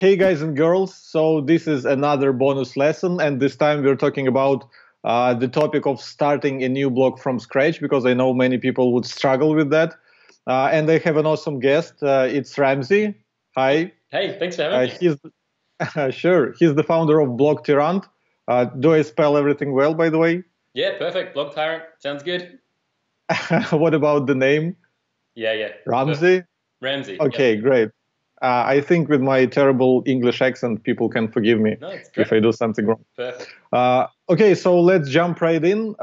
Hey guys and girls, so this is another bonus lesson, and this time we're talking about the topic of starting a new blog from scratch, because I know many people would struggle with that. And I have an awesome guest. It's Ramsay. Hi. Hey, thanks for having me. He's sure. He's the founder of BlogTyrant. Do I spell everything well, by the way? Yeah, perfect. BlogTyrant sounds good. What about the name? Yeah. Perfect. Ramsay? Ramsay. Yep. Okay, great. I think with my terrible English accent, people can forgive me No, it's if great. I do something wrong. Perfect. Okay, so let's jump right in.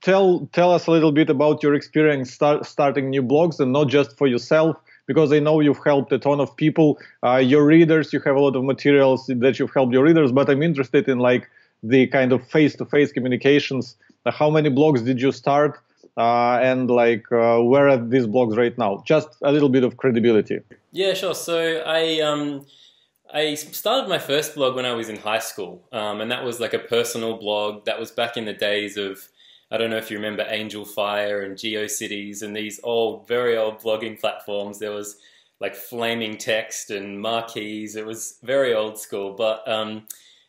Tell us a little bit about your experience starting new blogs, and not just for yourself, because I know you've helped a ton of people, your readers. You have a lot of materials that you've helped your readers, but I'm interested in like the kind of face-to-face communications. How many blogs did you start, and like where are these blogs right now? Just a little bit of credibility. Yeah, sure. So I started my first blog when I was in high school, and that was like a personal blog. That was back in the days of, I don't know if you remember Angel Fire and GeoCities and these old, very old blogging platforms. There was like flaming text and marquees. It was very old school, but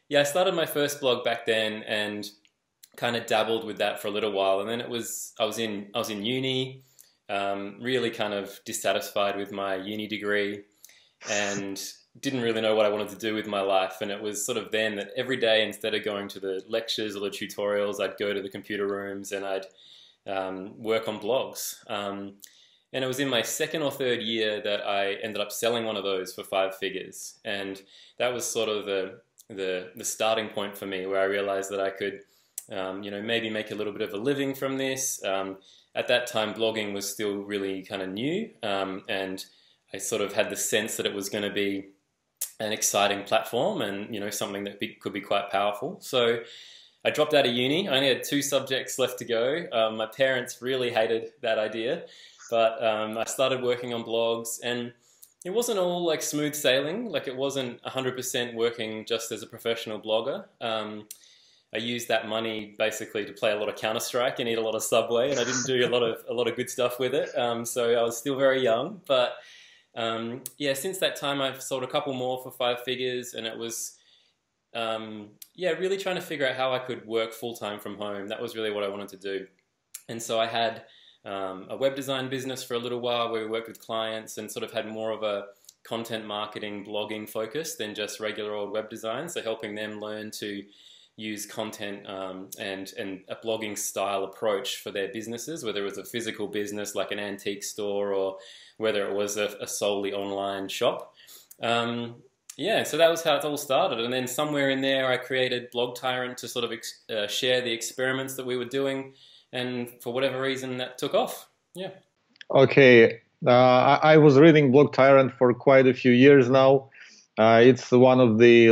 yeah, I started my first blog back then and kind of dabbled with that for a little while, and then I was in uni, really kind of dissatisfied with my uni degree, and didn't really know what I wanted to do with my life. And it was sort of then that every day, instead of going to the lectures or the tutorials, I'd go to the computer rooms and I'd work on blogs. And it was in my second or third year that I ended up selling one of those for 5 figures, and that was sort of the starting point for me, where I realized that I could maybe make a little bit of a living from this. At that time, blogging was still really kind of new, and I sort of had the sense that it was going to be an exciting platform, and something that could be quite powerful. So I dropped out of uni. I only had 2 subjects left to go. My parents really hated that idea, but I started working on blogs, and it wasn't all like smooth sailing. Like, it wasn't 100% working just as a professional blogger. I used that money basically to play a lot of Counter-Strike and eat a lot of Subway, and I didn't do a lot of good stuff with it. So I was still very young, but yeah, since that time I've sold a couple more for 5 figures, and it was yeah, really trying to figure out how I could work full-time from home. That was really what I wanted to do. And so I had a web design business for a little while, where we worked with clients and sort of had more of a content marketing, blogging focus than just regular old web design. So helping them learn to use content and a blogging style approach for their businesses, whether it was a physical business like an antique store, or whether it was a solely online shop. Yeah, so that was how it all started. And then somewhere in there, I created BlogTyrant to sort of share the experiments that we were doing. And for whatever reason, that took off. Yeah. Okay, I was reading BlogTyrant for quite a few years now. It's one of the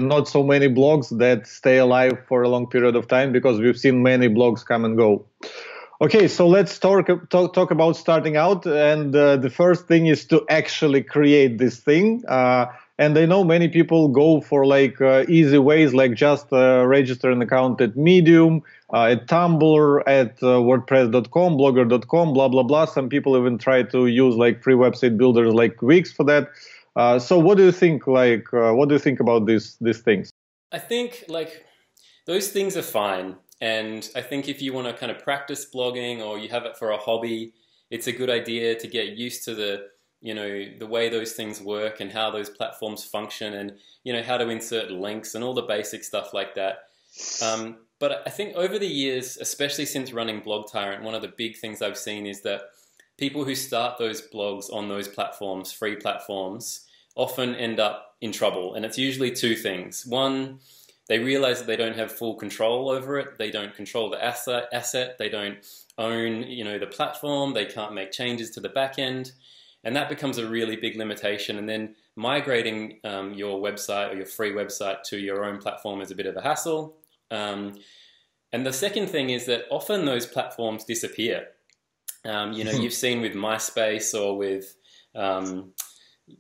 not so many blogs that stay alive for a long period of time, because we've seen many blogs come and go. Okay, so let's talk about starting out, and the first thing is to actually create this thing. And I know many people go for like easy ways, like just register an account at Medium, at Tumblr, at WordPress.com, Blogger.com, blah blah blah. Some people even try to use like free website builders like Wix for that. So what do you think? Like, what do you think about these things? I think like those things are fine. And I think if you want to kind of practice blogging, or you have it for a hobby, it's a good idea to get used to the way those things work and how those platforms function, and how to insert links and all the basic stuff like that. But I think over the years, especially since running BlogTyrant, one of the big things I've seen is that people who start those blogs on those platforms, free platforms, often end up in trouble. And it's usually 2 things. One, they realize that they don't have full control over it. They don't control the asset. They don't own, the platform. They can't make changes to the back end. And that becomes a really big limitation. And then migrating your website or your free website to your own platform is a bit of a hassle. And the second thing is that often those platforms disappear. You've seen with MySpace, or with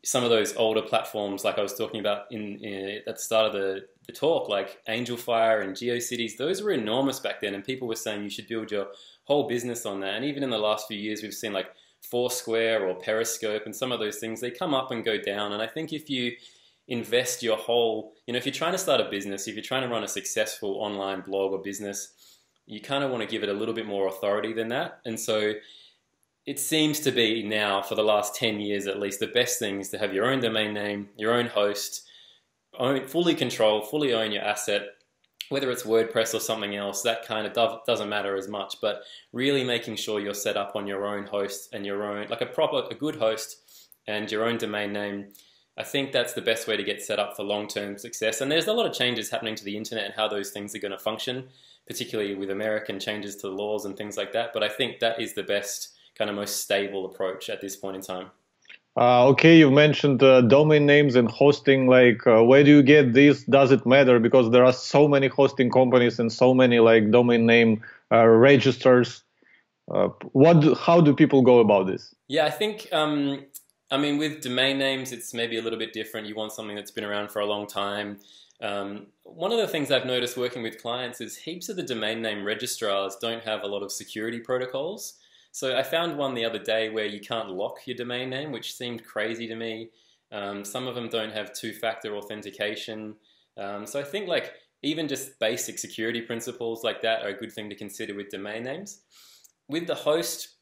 some of those older platforms, like I was talking about at the start of the talk, like Angel Fire and GeoCities. Those were enormous back then, and people were saying you should build your whole business on that. And even in the last few years, we've seen like Foursquare or Periscope, and some of those things, they come up and go down. And I think if you invest your whole, if you're trying to start a business, if you're trying to run a successful online blog or business, you kind of want to give it a little bit more authority than that. And so it seems to be now, for the last 10 years at least, the best thing is to have your own domain name, your own host, fully control, fully own your asset, whether it's WordPress or something else. That kind of doesn't matter as much, but really making sure you're set up on your own host and your own, like a good host and your own domain name. I think that's the best way to get set up for long-term success. And there's a lot of changes happening to the internet and how those things are going to function, particularly with American changes to the laws and things like that. But I think that is the best, kind of most stable approach at this point in time. Okay, you mentioned domain names and hosting. Like, where do you get these? Does it matter? Because there are so many hosting companies and so many like domain name registrars. How do people go about this? Yeah, I think, with domain names, it's maybe a little bit different. You want something that's been around for a long time. One of the things I've noticed working with clients is heaps of the domain name registrars don't have a lot of security protocols. So I found one the other day where you can't lock your domain name, which seemed crazy to me. Some of them don't have two-factor authentication. So I think like even just basic security principles like that are a good thing to consider with domain names. With the host,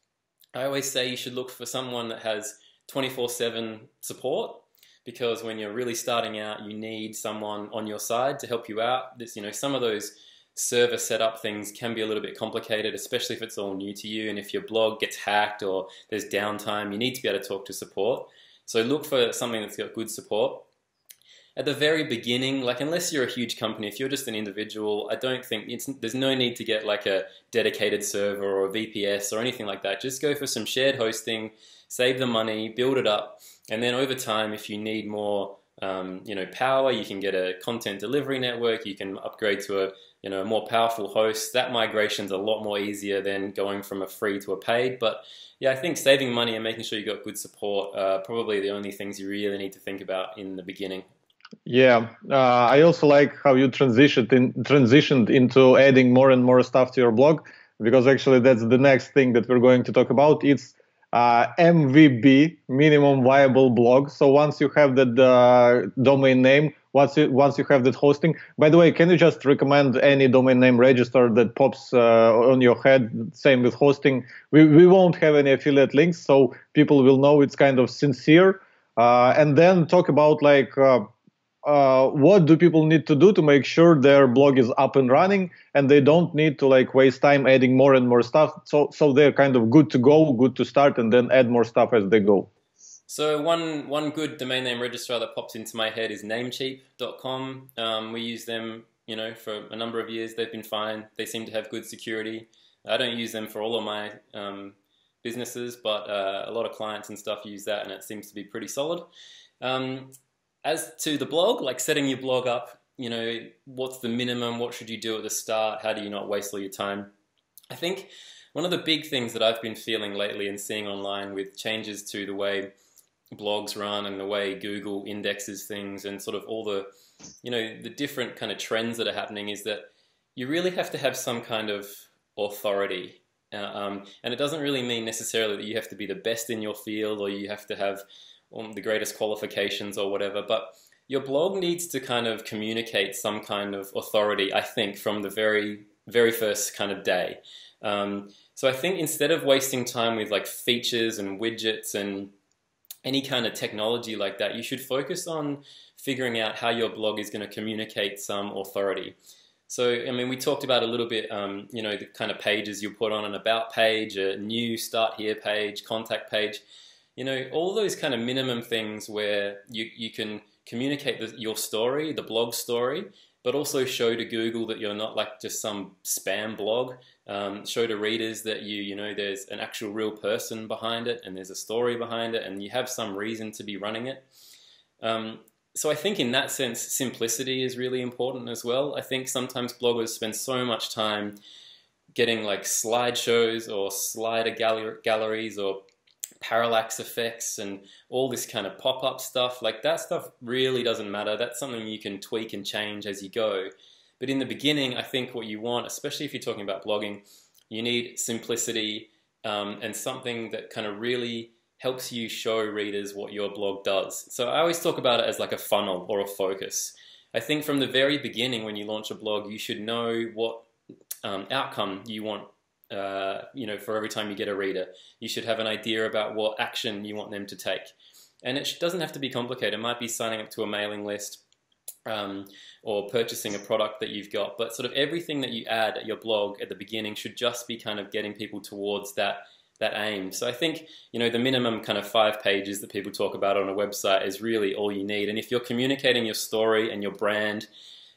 I always say you should look for someone that has 24/7 support, because when you're really starting out, you need someone on your side to help you out. Some of those server setup things can be a little bit complicated, especially if it's all new to you, and if your blog gets hacked or there's downtime, you need to be able to talk to support. So look for something that's got good support. At the very beginning, like unless you're a huge company, if you're just an individual, I don't think there's no need to get like a dedicated server or a VPS or anything like that. Just go for some shared hosting, save the money, build it up, and then over time, if you need more power, you can get a content delivery network, you can upgrade to a more powerful host. That migration's a lot more easier than going from a free to a paid. But yeah, I think saving money and making sure you got good support are probably the only things you really need to think about in the beginning. Yeah, I also like how you transitioned into adding more and more stuff to your blog, because actually that's the next thing that we're going to talk about. It's MVB, minimum viable blog. So once you have that domain name, once you have that hosting. By the way, can you just recommend any domain name register that pops on your head? Same with hosting. We won't have any affiliate links, so people will know it's kind of sincere. And then talk about like what do people need to do to make sure their blog is up and running and they don't need to like waste time adding more and more stuff. So they're kind of good to go, good to start, and then add more stuff as they go. So one good domain name registrar that pops into my head is namecheap.com. We use them, for a number of years. They've been fine. They seem to have good security. I don't use them for all of my businesses, but a lot of clients and stuff use that, and it seems to be pretty solid. As to the blog, like setting your blog up, what's the minimum? What should you do at the start? How do you not waste all your time? I think one of the big things that I've been feeling lately and seeing online with changes to the way blogs run and the way Google indexes things and sort of all the, the different kind of trends that are happening is that you really have to have some kind of authority. And it doesn't really mean necessarily that you have to be the best in your field or you have to have the greatest qualifications or whatever, but your blog needs to kind of communicate some kind of authority, I think, from the very, very first kind of day. So I think instead of wasting time with like features and widgets and any kind of technology like that, you should focus on figuring out how your blog is going to communicate some authority. So, we talked about a little bit, the kind of pages you put on an about page, a new start here page, contact page, all those kind of minimum things where you can communicate your story, the blog story, but also show to Google that you're not like just some spam blog. Show to readers that there's an actual real person behind it and there's a story behind it and you have some reason to be running it. So I think in that sense, simplicity is really important as well. I think sometimes bloggers spend so much time getting like slideshows or slider galleries or parallax effects and all this kind of pop-up stuff. Like that stuff really doesn't matter. That's something you can tweak and change as you go. But in the beginning, I think what you want, especially if you're talking about blogging, you need simplicity and something that kind of really helps you show readers what your blog does. So I always talk about it as like a funnel or a focus. I think from the very beginning when you launch a blog, you should know what outcome you want. For every time you get a reader, you should have an idea about what action you want them to take. And it doesn't have to be complicated. It might be signing up to a mailing list or purchasing a product that you've got. But sort of everything that you add at your blog at the beginning should just be kind of getting people towards that aim. So I think, the minimum kind of 5 pages that people talk about on a website is really all you need. And if you're communicating your story and your brand,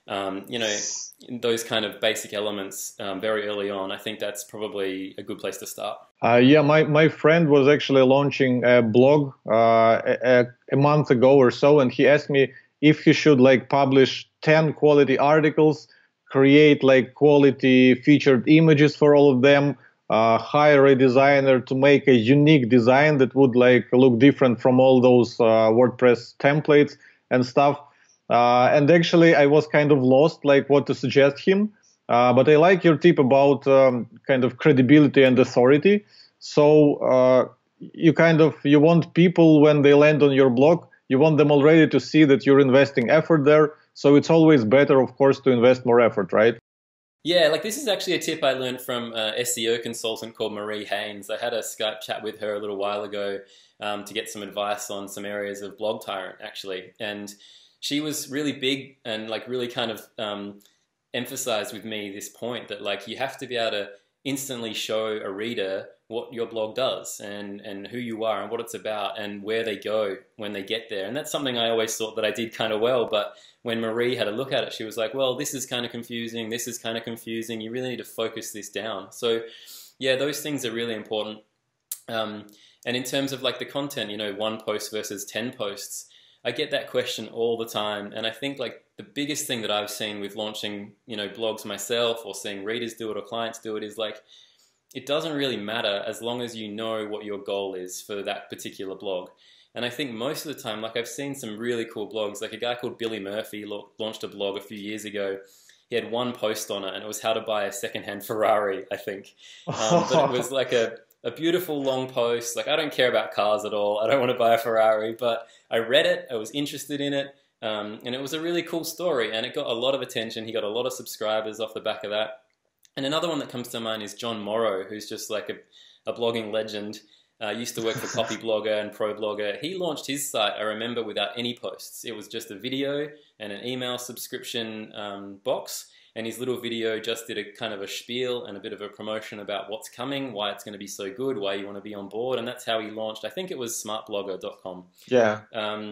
those kind of basic elements very early on, I think that's probably a good place to start. Yeah, my friend was actually launching a blog a month ago or so, and he asked me if he should publish 10 quality articles, create quality featured images for all of them, hire a designer to make a unique design that would look different from all those WordPress templates and stuff. And actually, I was kind of lost, what to suggest him. But I like your tip about kind of credibility and authority. So you want people, when they land on your blog, you want them already to see that you're investing effort there. So it's always better, of course, to invest more effort, right? Yeah, this is actually a tip I learned from an SEO consultant called Marie Haynes. I had a Skype chat with her a little while ago to get some advice on some areas of BlogTyrant, actually. And she was really big and really kind of emphasized with me this point that you have to be able to instantly show a reader what your blog does and who you are and what it's about and where they go when they get there. And that's something I always thought that I did kind of well, but when Marie had a look at it, she was like, well, this is kind of confusing, this is kind of confusing, you really need to focus this down. So yeah, those things are really important. And in terms of the content, 1 post versus 10 posts, I get that question all the time, and I think the biggest thing that I've seen with launching, blogs myself or seeing readers do it or clients do it is it doesn't really matter as long as you know what your goal is for that particular blog. And I think most of the time, I've seen some really cool blogs, a guy called Billy Murphy launched a blog a few years ago. He had 1 post on it, and it was how to buy a secondhand Ferrari, I think. But it was a beautiful long post. I don't care about cars at all. I don't want to buy a Ferrari, but I read it. I was interested in it. And it was a really cool story, and it got a lot of attention. He got a lot of subscribers off the back of that. And another one that comes to mind is John Morrow, who's just a blogging legend. Used to work for Copy Blogger and Pro Blogger. He launched his site, I remember, without any posts. It was just a video and an email subscription box. And his little video just did a kind of a spiel and a bit of a promotion about what's coming, why it's going to be so good, why you want to be on board. And that's how he launched. I think it was smartblogger.com. Yeah.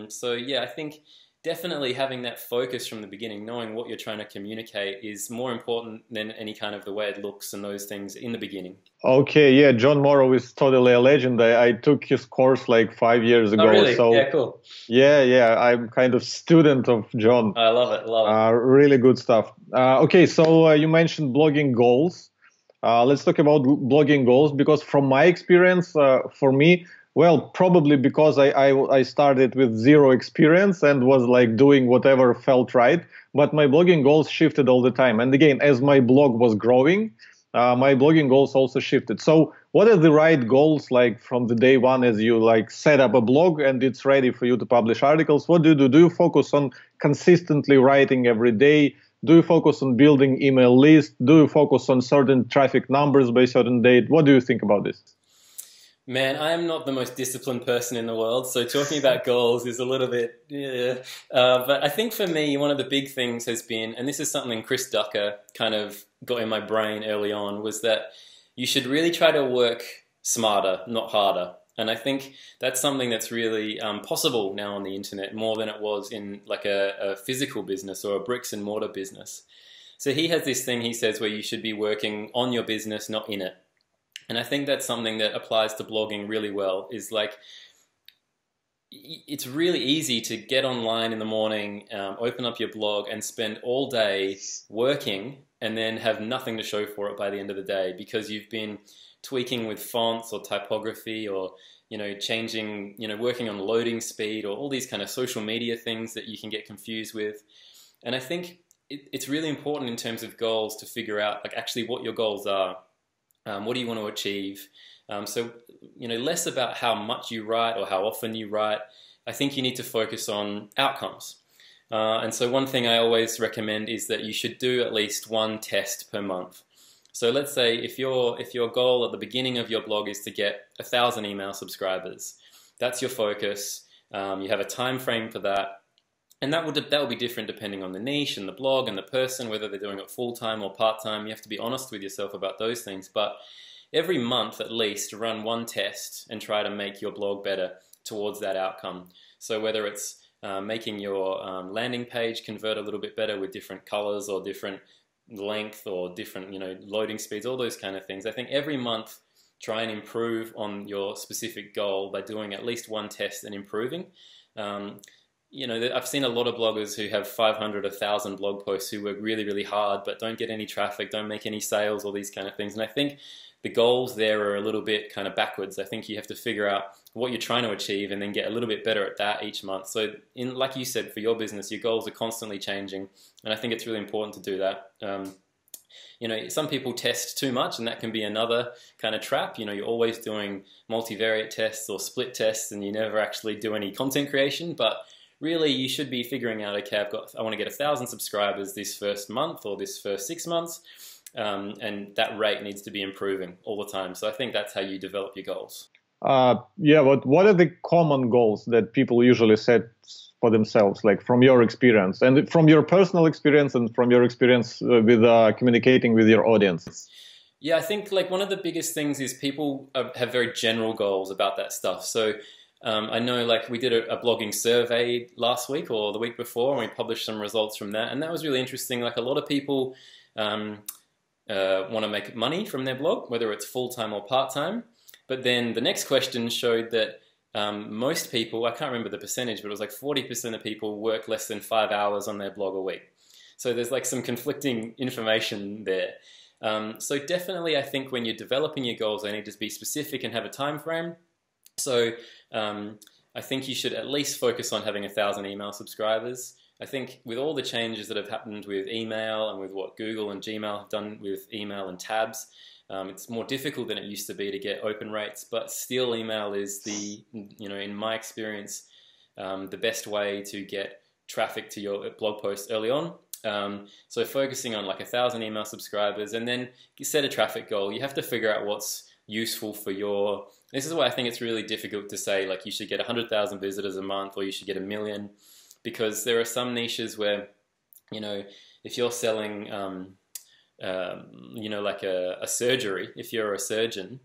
So yeah, I think definitely having that focus from the beginning, knowing what you're trying to communicate, is more important than any kind of the way it looks and those things in the beginning. Okay, yeah, John Morrow is totally a legend. I took his course 5 years ago. Oh, really? So yeah, cool. Yeah, I'm kind of student of John. I love it. Really good stuff. Okay, so you mentioned blogging goals. Let's talk about blogging goals, because from my experience, for me, well, probably because I started with 0 experience and was doing whatever felt right, but my blogging goals shifted all the time. And again, as my blog was growing, my blogging goals also shifted. So what are the right goals from the day one as you set up a blog and it's ready for you to publish articles? What do you do? Do you focus on consistently writing every day? Do you focus on building email lists? Do you focus on certain traffic numbers by certain date? What do you think about this? Man, I am not the most disciplined person in the world, so talking about goals is a little bit, yeah. But I think for me, one of the big things has been, and this is something Chris Ducker kind of got in my brain early on, was that you should really try to work smarter, not harder. And I think that's something that's really possible now on the internet, more than it was in a physical business or a bricks and mortar business. So he has this thing he says where you should be working on your business, not in it. And I think that's something that applies to blogging really well, is it's really easy to get online in the morning, open up your blog and spend all day working and then have nothing to show for it by the end of the day, because you've been tweaking with fonts or typography or, changing, working on loading speed or all these kind of social media things that you can get confused with. And I think it's really important in terms of goals to figure out actually what your goals are. What do you want to achieve? So, less about how much you write or how often you write. I think you need to focus on outcomes. And so one thing I always recommend is that you should do at least one test per month. So let's say if your goal at the beginning of your blog is to get 1,000 email subscribers, that's your focus. You have a time frame for that. And that will be different depending on the niche and the blog and the person, whether they're doing it full-time or part-time. You have to be honest with yourself about those things. But every month at least, run one test and try to make your blog better towards that outcome. So whether it's making your landing page convert a little bit better with different colors or different length or different loading speeds, all those kind of things. I think every month try and improve on your specific goal by doing at least one test and improving. I've seen a lot of bloggers who have 500, 1,000 blog posts who work really, really hard but don't get any traffic, don't make any sales, all these kind of things. And I think the goals there are a little bit kind of backwards. I think you have to figure out what you're trying to achieve and then get a little bit better at that each month. So like you said, for your business, your goals are constantly changing. And I think it's really important to do that. Some people test too much, and that can be another kind of trap. You're always doing multivariate tests or split tests, and you never actually do any content creation. But really, you should be figuring out, okay, I want to get 1,000 subscribers this first month or this first 6 months. And that rate needs to be improving all the time. So I think that's how you develop your goals. But what are the common goals that people usually set for themselves, like from your experience and from your personal experience and from your experience with communicating with your audience? Yeah, I think like one of the biggest things is people have very general goals about that stuff. So I know like we did a blogging survey last week or the week before, and we published some results from that. And that was really interesting. Like a lot of people want to make money from their blog, whether it's full-time or part-time. But then the next question showed that most people, I can't remember the percentage, but it was like 40% of people work less than 5 hours on their blog a week. So there's like some conflicting information there. So definitely I think when you're developing your goals, they need to be specific and have a time frame. So I think you should at least focus on having 1,000 email subscribers. I think with all the changes that have happened with email and with what Google and Gmail have done with email and tabs, it's more difficult than it used to be to get open rates, but still email is in my experience, the best way to get traffic to your blog post early on. So focusing on like 1,000 email subscribers, and then you set a traffic goal. You have to figure out what's useful for this is why I think it's really difficult to say like you should get 100,000 visitors a month or you should get 1 million, because there are some niches where, if you're selling, like a surgery, if you're a surgeon,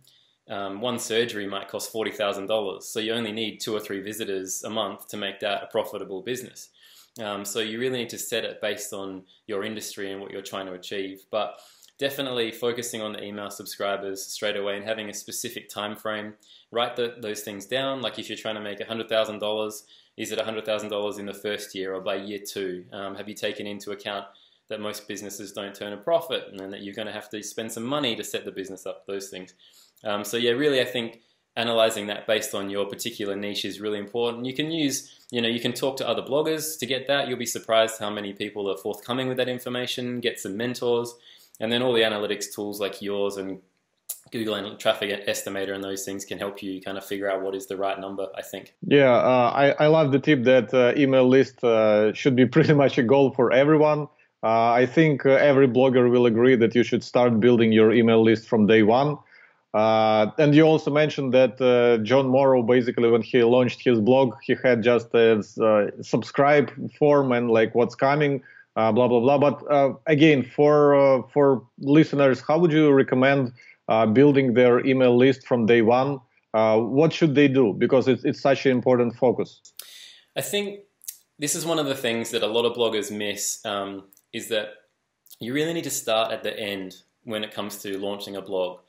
one surgery might cost $40,000. So you only need 2 or 3 visitors a month to make that a profitable business. So you really need to set it based on your industry and what you're trying to achieve. But definitely focusing on the email subscribers straight away and having a specific time frame. Write those things down. Like if you're trying to make $100,000, is it $100,000 in the first year or by year 2? Have you taken into account that most businesses don't turn a profit and that you're going to have to spend some money to set the business up, those things. So yeah, really I think analyzing that based on your particular niche is really important. You can you can talk to other bloggers to get that. You'll be surprised how many people are forthcoming with that information, get some mentors, and then all the analytics tools like yours and Google Traffic Estimator and those things can help you kind of figure out what is the right number, I think. Yeah, I love the tip that email list should be pretty much a goal for everyone. I think every blogger will agree that you should start building your email list from day one. And you also mentioned that John Morrow, basically, when he launched his blog, he had just a subscribe form and like what's coming, blah, blah, blah. But again, for listeners, how would you recommend building their email list from day one? What should they do? Because it's such an important focus. I think this is one of the things that a lot of bloggers miss, is that you really need to start at the end when it comes to launching a blog.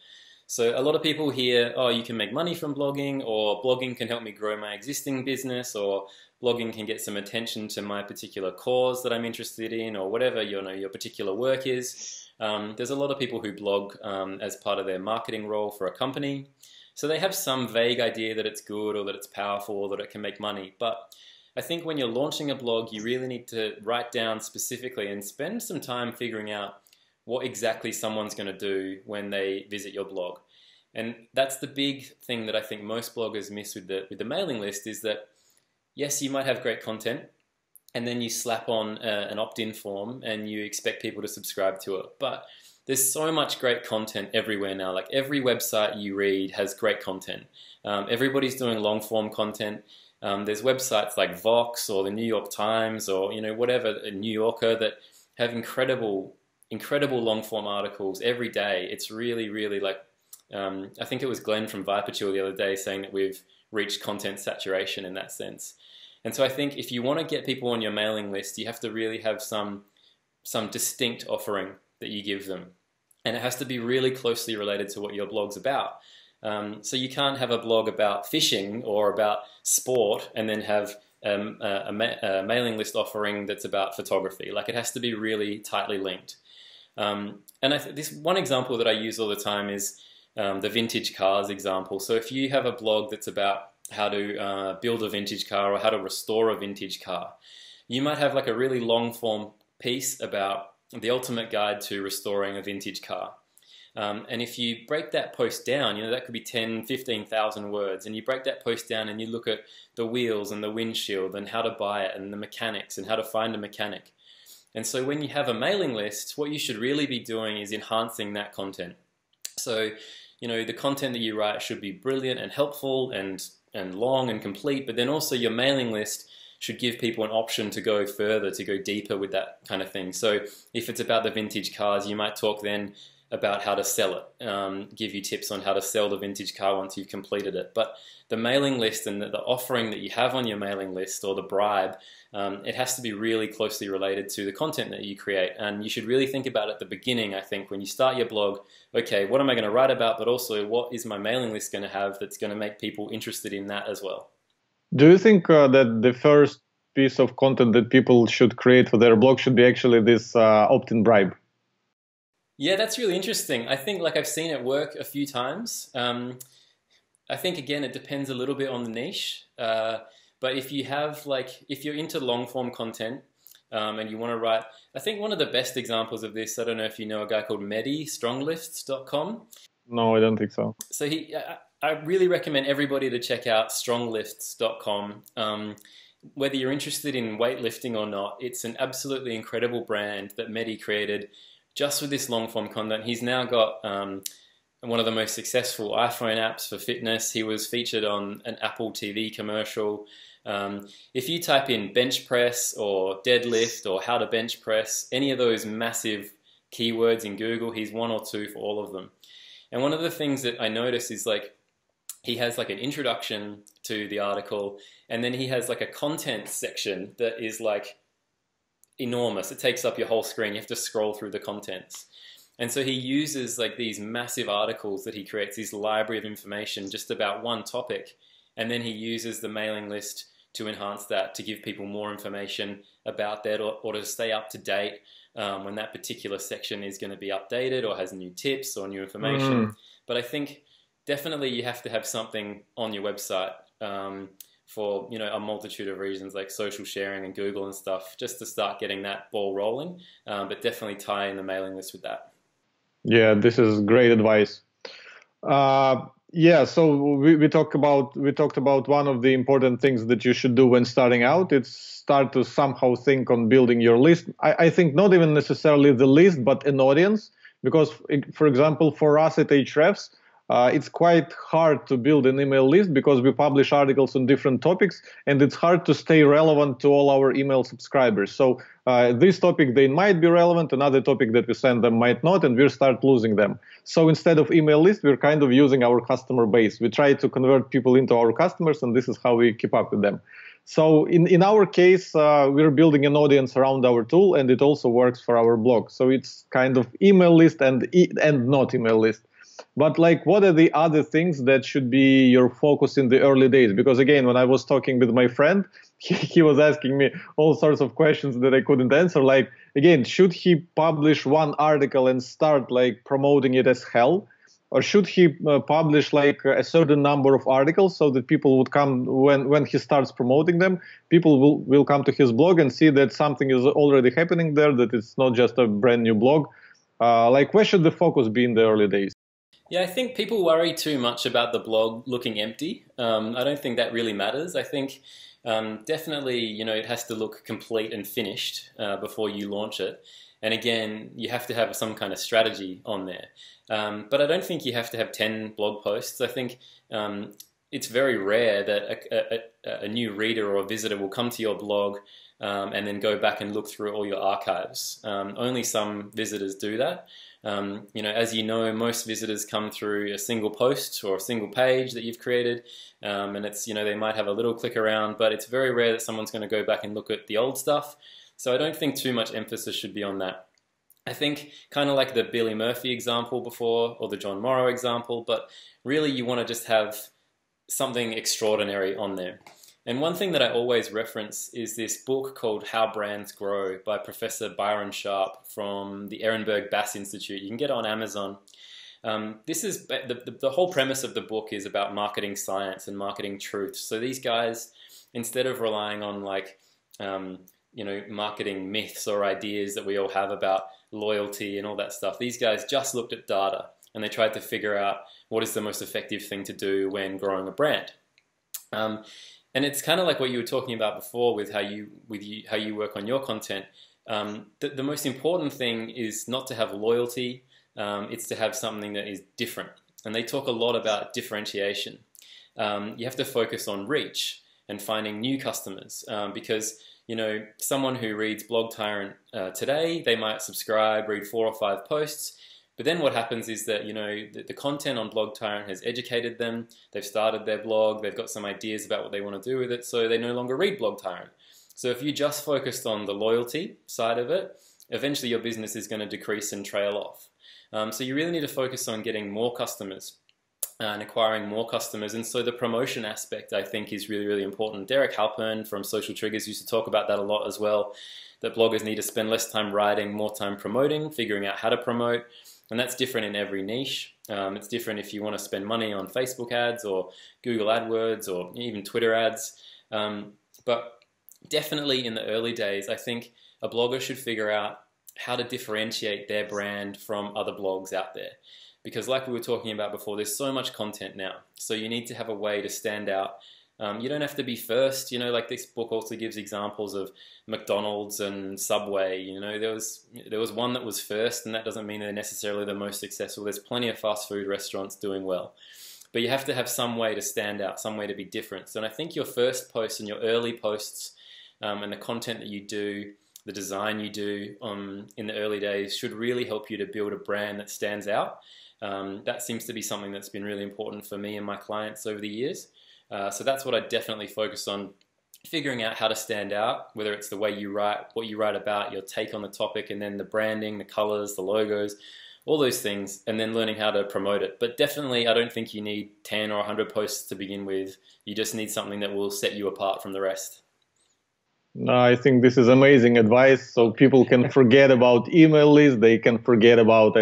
So a lot of people hear, oh, you can make money from blogging, or blogging can help me grow my existing business, or blogging can get some attention to my particular cause that I'm interested in, or whatever your particular work is. There's a lot of people who blog as part of their marketing role for a company. So they have some vague idea that it's good or that it's powerful or that it can make money. But I think when you're launching a blog, you really need to write down specifically and spend some time figuring out what exactly someone's going to do when they visit your blog. And that's the big thing that I think most bloggers miss with the mailing list is that, yes, you might have great content, and then you slap on an opt-in form and you expect people to subscribe to it. But there's so much great content everywhere now. Like every website you read has great content. Everybody's doing long-form content. There's websites like Vox or the New York Times or whatever, a New Yorker, that have incredible long-form articles every day. It's really, really like, I think it was Glenn from Vipertour the other day saying that we've reached content saturation in that sense. And so I think if you want to get people on your mailing list, you have to really have some distinct offering that you give them. And it has to be really closely related to what your blog's about. So you can't have a blog about fishing or about sport and then have a mailing list offering that's about photography. Like it has to be really tightly linked. And this one example that I use all the time is the vintage cars example. So if you have a blog that's about how to build a vintage car or how to restore a vintage car, you might have like a really long form piece about the ultimate guide to restoring a vintage car. And if you break that post down, that could be 10, 15,000 words, and you break that post down and you look at the wheels and the windshield and how to buy it and the mechanics and how to find a mechanic. And so when you have a mailing list, what you should really be doing is enhancing that content. So, the content that you write should be brilliant and helpful and long and complete, but then also your mailing list should give people an option to go further, to go deeper with that kind of thing. So if it's about the vintage cars, you might talk then about how to sell it, give you tips on how to sell the vintage car once you've completed it. But the mailing list and the offering that you have on your mailing list, or the bribe, it has to be really closely related to the content that you create. And you should really think about it at the beginning, I think, when you start your blog, okay, what am I going to write about, but also what is my mailing list going to have that's going to make people interested in that as well? Do you think that the first piece of content that people should create for their blog should be actually this opt-in bribe? Yeah, that's really interesting. I think I've seen it work a few times. I think, again, it depends a little bit on the niche. But if you have, if you're into long form content and you want to write, I think one of the best examples of this, I don't know if you know a guy called Mehdi, stronglifts.com. No, I don't think so. So I really recommend everybody to check out stronglifts.com. Whether you're interested in weightlifting or not, it's an absolutely incredible brand that Mehdi created just with this long form content. He's now got one of the most successful iPhone apps for fitness. He was featured on an Apple TV commercial. If you type in bench press or deadlift or how to bench press, any of those massive keywords in Google, he's 1 or 2 for all of them. And one of the things that I notice is he has an introduction to the article, and then he has a content section that is enormous. It takes up your whole screen. You have to scroll through the contents. And so he uses these massive articles that he creates, this library of information just about one topic. And then he uses the mailing list to enhance that, to give people more information about that, or to stay up to date when that particular section is going to be updated or has new tips or new information. But I think definitely you have to have something on your website for a multitude of reasons, like social sharing and Google and stuff, just to start getting that ball rolling. But definitely tie in the mailing list with that. Yeah, this is great advice. Yeah, so we talked about one of the important things that you should do when starting out. It's start to somehow think on building your list. I think not even necessarily the list, but an audience, because for example, for us at Ahrefs, it's quite hard to build an email list because we publish articles on different topics, and it's hard to stay relevant to all our email subscribers. So this topic, they might be relevant, another topic that we send them might not, and we'll start losing them. So instead of email list, we're kind of using our customer base. We try to convert people into our customers, and this is how we keep up with them. So in our case, we're building an audience around our tool, and it also works for our blog. So it's kind of email list and not email list. But what are the other things that should be your focus in the early days? Because again, when I was talking with my friend, he was asking me all sorts of questions that I couldn't answer. Again, should he publish one article and start promoting it as hell? Or should he publish a certain number of articles so that people would come when he starts promoting them? People will come to his blog and see that something is already happening there, that it's not just a brand new blog. Where should the focus be in the early days? Yeah, I think people worry too much about the blog looking empty. I don't think that really matters. I think definitely, it has to look complete and finished before you launch it. And again, you have to have some kind of strategy on there. But I don't think you have to have 10 blog posts. I think it's very rare that a new reader or a visitor will come to your blog and then go back and look through all your archives. Only some visitors do that. As you know, most visitors come through a single post or a single page that you've created, and it's, they might have a little click around, but it's very rare that someone's going to go back and look at the old stuff. So I don't think too much emphasis should be on that. I think kind of like the Billy Murphy example before, or the John Morrow example, but really you want to just have something extraordinary on there. And one thing that I always reference is this book called How Brands Grow by Professor Byron Sharp from the Ehrenberg Bass Institute. You can get it on Amazon. This is the whole premise of the book is about marketing science and marketing truth. So these guys, instead of relying on marketing myths or ideas that we all have about loyalty and all that stuff, these guys just looked at data and they tried to figure out what is the most effective thing to do when growing a brand. And it's kind of like what you were talking about before with how you work on your content. The most important thing is not to have loyalty, it's to have something that is different. And they talk a lot about differentiation. You have to focus on reach and finding new customers because someone who reads BlogTyrant today, they might subscribe, read 4 or 5 posts. But then what happens is that, the content on BlogTyrant has educated them, they've started their blog, they've got some ideas about what they want to do with it, so they no longer read BlogTyrant. So if you just focused on the loyalty side of it, eventually your business is going to decrease and trail off. So you really need to focus on getting more customers and acquiring more customers. And so the promotion aspect, I think, is really, really important. Derek Halpern from Social Triggers used to talk about that a lot as well, that bloggers need to spend less time writing, more time promoting, figuring out how to promote. And that's different in every niche. It's different if you want to spend money on Facebook ads or Google AdWords or even Twitter ads. But definitely in the early days, I think a blogger should figure out how to differentiate their brand from other blogs out there. Because like we were talking about before, there's so much content now. So you need to have a way to stand out. You don't have to be first, like this book also gives examples of McDonald's and Subway. There was one that was first, and that doesn't mean they're necessarily the most successful. There's plenty of fast food restaurants doing well. But you have to have some way to stand out, some way to be different. So, and I think your first posts and your early posts and the content that you do, the design you do in the early days should really help you to build a brand that stands out. That seems to be something that's been really important for me and my clients over the years. So that's what I definitely focus on, figuring out how to stand out, whether it's the way you write, what you write about, your take on the topic, and then the branding, the colors, the logos, all those things, and then learning how to promote it. But definitely, I don't think you need 10 or 100 posts to begin with. You just need something that will set you apart from the rest. No, I think this is amazing advice. So people can forget about email lists. They can forget about,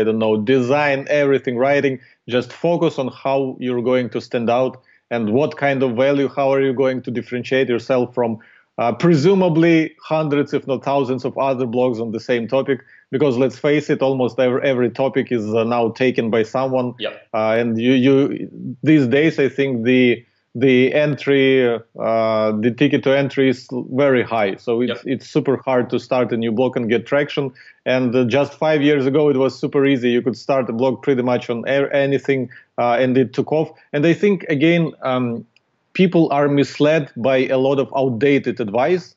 design, everything, writing. Just focus on how you're going to stand out and what kind of value, how are you going to differentiate yourself from presumably hundreds, if not thousands of other blogs on the same topic. Because let's face it, almost every topic is now taken by someone. Yep. And you these days, I think the ticket to entry is very high. So it's super hard to start a new blog and get traction. And just 5 years ago, it was super easy. You could start a blog pretty much on anything, and it took off. And I think, again, people are misled by a lot of outdated advice.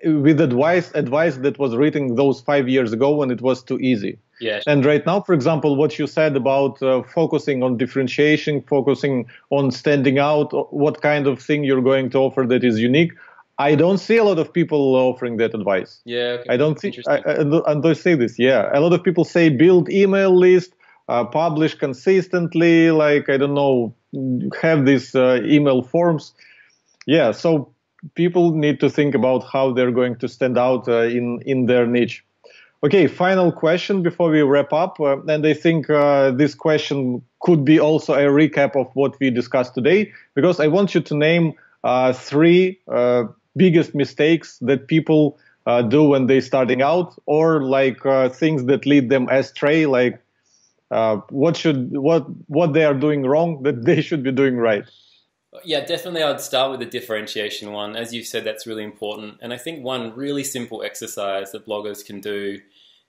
With advice that was written those 5 years ago when it was too easy. Yes. And right now, for example, what you said about focusing on differentiation, focusing on standing out, what kind of thing you're going to offer that is unique, I don't see a lot of people offering that advice. Yeah, okay. I don't see. I don't say this. Yeah, a lot of people say build email list, publish consistently, have these email forms. Yeah, so people need to think about how they're going to stand out in their niche. Okay, final question before we wrap up. And I think this question could be also a recap of what we discussed today, because I want you to name 3 biggest mistakes that people do when they're starting out, or things that lead them astray, what they are doing wrong that they should be doing right? Yeah, definitely I'd start with the differentiation one. As you said, that's really important. And I think one really simple exercise that bloggers can do,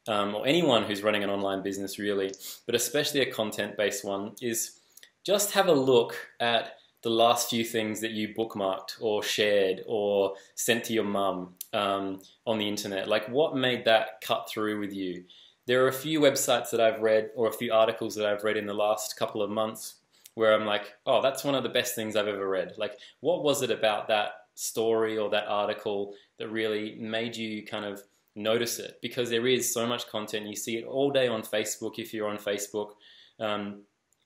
or anyone who's running an online business really, but especially a content-based one, is just have a look at the last few things that you bookmarked or shared or sent to your mum on the internet. Like, what made that cut through with you? There are a few websites that I've read, or a few articles that I've read in the last couple of months, where I'm like, oh, that's one of the best things I've ever read. Like, what was it about that story or that article that really made you kind of notice it? Because there is so much content. You see it all day on Facebook if you're on Facebook.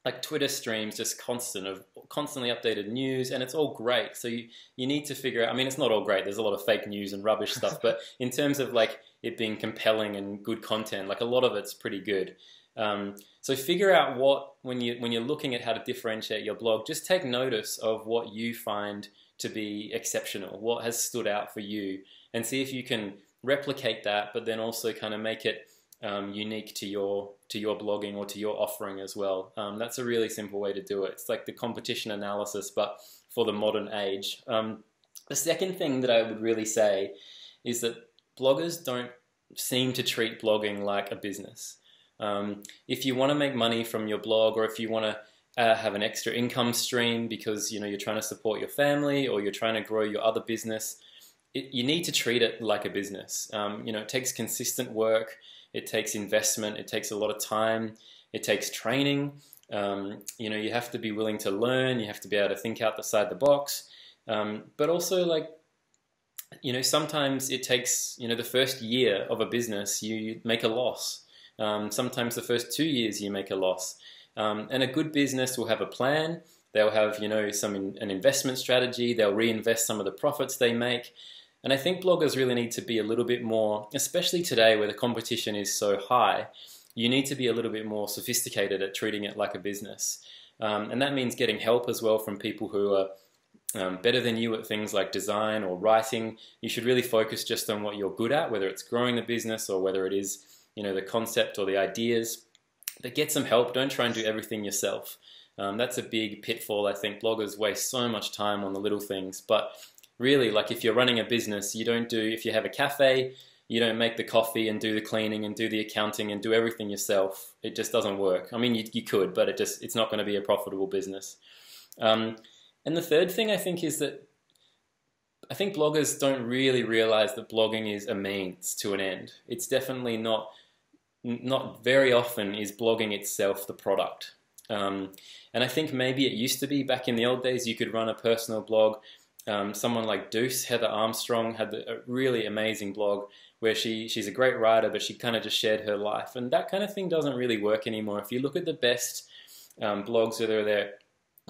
Like Twitter streams, just constantly updated news, and it's all great. So you need to figure out, I mean, it's not all great. There's a lot of fake news and rubbish stuff, but in terms of like it being compelling and good content, like a lot of it's pretty good. So figure out when you're looking at how to differentiate your blog, just take notice of what you find to be exceptional, what has stood out for you, and see if you can replicate that, but then also kind of make it unique to your blogging or to your offering as well. That's a really simple way to do it. It's like the competition analysis, but for the modern age. The second thing that I would really say is that bloggers don't seem to treat blogging like a business. If you want to make money from your blog, or if you want to have an extra income stream because you're trying to support your family or you're trying to grow your other business, you need to treat it like a business. It takes consistent work, it takes investment, it takes a lot of time, it takes training. You have to be willing to learn, you have to be able to think outside the box, but also sometimes it takes the first year of a business you make a loss. Sometimes the first 2 years you make a loss. And a good business will have a plan. They'll have, an investment strategy. They'll reinvest some of the profits they make. And I think bloggers really need to be a little bit more, especially today where the competition is so high, you need to be a little bit more sophisticated at treating it like a business. And that means getting help as well from people who are better than you at things like design or writing. You should really focus just on what you're good at, whether it's growing the business or whether it is the concept or the ideas. But get some help. Don't try and do everything yourself. That's a big pitfall. I think bloggers waste so much time on the little things. But really, like if you're running a business, if you have a cafe, you don't make the coffee and do the cleaning and do the accounting and do everything yourself. It just doesn't work. I mean, you could, but it's not going to be a profitable business. And the third thing I think is that I think bloggers don't really realize that blogging is a means to an end. It's definitely not very often is blogging itself the product. And I think maybe it used to be back in the old days you could run a personal blog. Someone like Deuce, Heather Armstrong, had a really amazing blog where she's a great writer, but she kind of just shared her life. And that kind of thing doesn't really work anymore. If you look at the best blogs, whether they're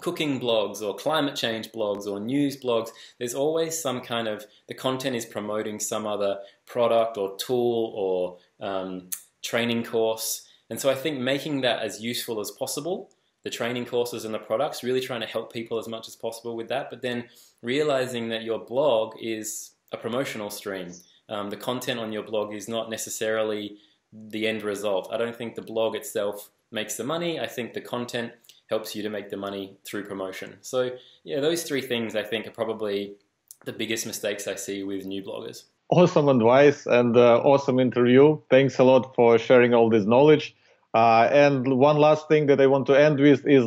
cooking blogs or climate change blogs or news blogs, there's always some kind of, the content is promoting some other product or tool or training course. And so I think making that as useful as possible, the training courses and the products, really trying to help people as much as possible with that, but then realizing that your blog is a promotional stream. The content on your blog is not necessarily the end result. I don't think the blog itself makes the money. I think the content helps you to make the money through promotion. So yeah, those three things I think are probably the biggest mistakes I see with new bloggers. Awesome advice and awesome interview. Thanks a lot for sharing all this knowledge. And one last thing that I want to end with is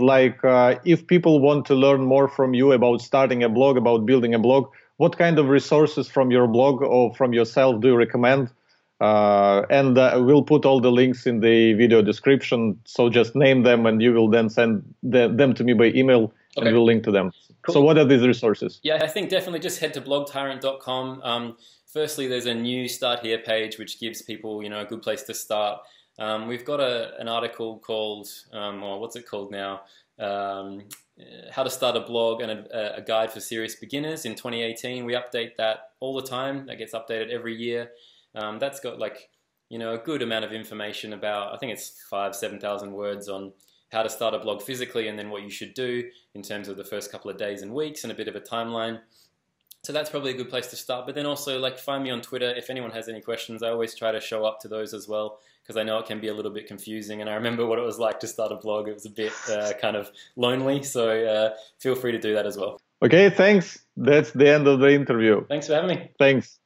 if people want to learn more from you about starting a blog, about building a blog, what kind of resources from your blog or from yourself do you recommend? And we'll put all the links in the video description. So just name them and you will then send them to me by email. Okay. And we'll link to them. Cool. So what are these resources? Yeah, I think definitely just head to blogtyrant.com. Firstly, there's a new Start Here page, which gives people, a good place to start. We've got an article called, or what's it called now? How to Start a Blog and a Guide for Serious Beginners in 2018. We update that all the time. That gets updated every year. That's got a good amount of information about, I think it's 7,000 words on how to start a blog physically and then what you should do in terms of the first couple of days and weeks and a bit of a timeline. So that's probably a good place to start. But then also, like, find me on Twitter. If anyone has any questions, I always try to show up to those as well, because I know it can be a little bit confusing. And I remember what it was like to start a blog. It was a bit kind of lonely. So feel free to do that as well. Okay, thanks. That's the end of the interview. Thanks for having me. Thanks.